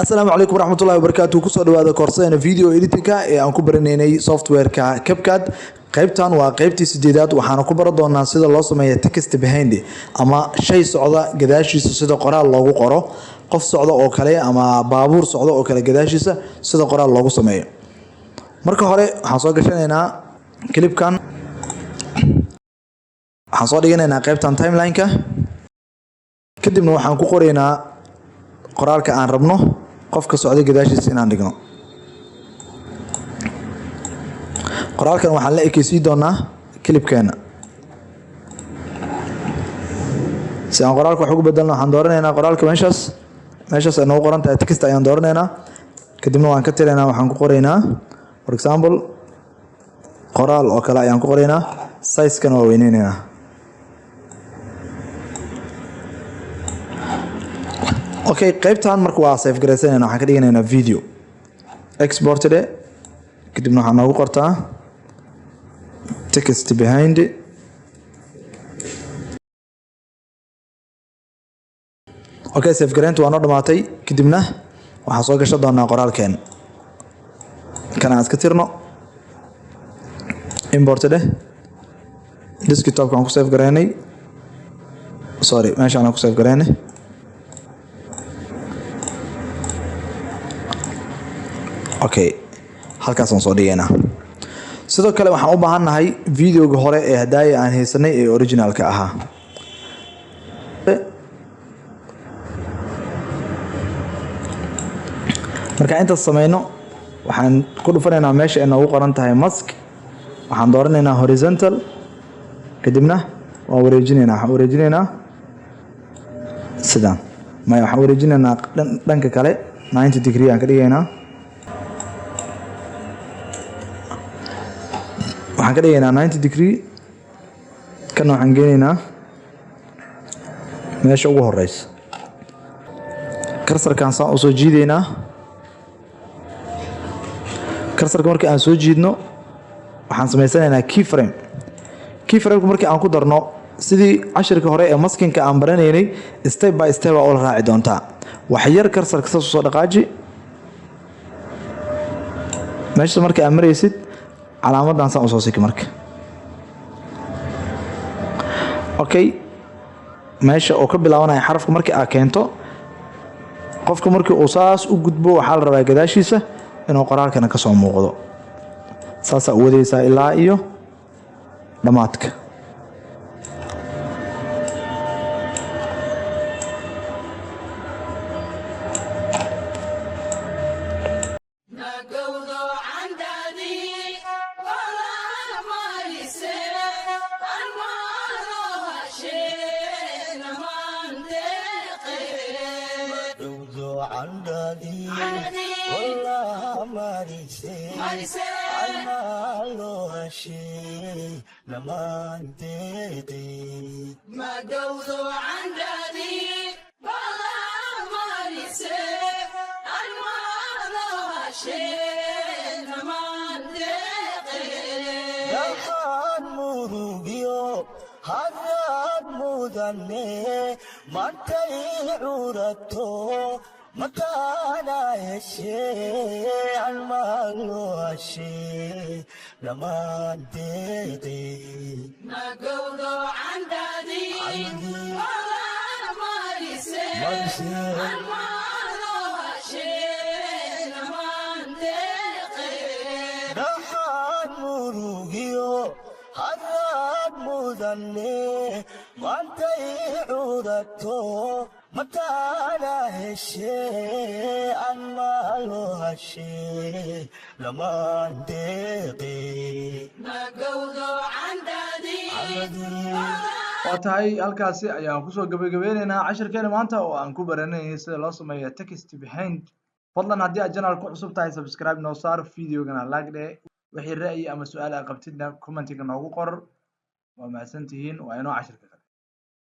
السلام عليكم ورحمة الله وبركاته. كسر هذا كورسين فيديو إديتيكا أنكو برنيني سوفت وير كابكاد قيبتان وقيبتي سديدات وحنا كبر دونا سيدا الله سمية تكست بهندي أما شيء صعدة قداشي سيدا قراء الله قرأ قف صعدة أو كلي أما بابور صعدة أو كلي قداشي سيدا قراء الله سمية مركه هري حصل قشنا هنا كليب كان حصل هنا قيبتان تايم لاين كا كدبنا وحنا كقرينا قرار كأن ربنا qofka socday gadaashiisa inaan dhigno qoraalkan waxaan la ekeysiin doonaa clipkeena si aan qoraalka wax ugu bedelno waxaan dooranaynaa qoraalka meeshaas ay noogu qoran tahay text ayaan dooranaynaa kadibna waan ka tiraynaa waxaan ku qoraynaa for example qoraal oo kale ayaan ku qoraynaa size-kana waa weyneynaa okay qaybtan marka waa save gareysanayna waxaan ka dhiganaynaa video exported kadibna waxaan noogu qortaa text behind okay save gareyntu waa noo dhamaatay kadibna waxaan soo gashan doonaa qoraalkeen kana aan iska tirno imported desktop kan ku save gareynay sorry meeshaan ku save gareynay okay halkaas aan soo dhigaynaa sidoo kale waxaan u baahannahay videoga hore ee hadaaya aan haysanay ee originalka ahaa marka inta sameeyno waxaan ku dhufanaynaa meesha ay noogu qoran tahay mask waxaan dooranaynaa horizontal kadibna waan wareejinaynaa sidaan waxaan wareejinaynaa dhanka kale 90 degree aan ka dhigaynaa waxaan ka dhigaynaa 90 degree kana waxaan geenaynaa meesha ugu horeysa cursor-kan saan u soo jiidaynaa cursor-ka markii aan soo jiidno waxaan samaysanaynaa keyframe-ku markii aan ku darno sidii cashirka hore ee maskinka aan baranaynay step by step oo la raaci doontaa wax yar cursor-ka saas u soo dhaqaaji meesha markii aan maraysid calaamadan saan u soo siki marka okay meesha oo ka bilaabanaya xarafka markii aad keento qofka markii uu saas u gudbo waxaa la rabaa gadaashiisa inuu qoraalkana ka soo muuqdo saasaa u wadaysaa ilaa iyo dhammaadka مكانا يشي المالو هشي لما انتقي ما قوضو عندني ولا مارسي المالو هشي لما انتقي نحن مروقيو حراد مدني وانت عودتو مكانا هشي المالو هشي لما انتقي ما قوضو عندني waa tahay halkaasi ayaan kusoo gabagabeynaynaa cashirkeena maanta oo aan ku baranayay sida loo sameeyo text behind fadlan haddii aad channel ku cusub tahay subscribe noo saar videogana like dheh wixii ra'yi ama su'aal aad qabtidna commentiga noogu qor waa mahadsantihiin waa inoo cashirka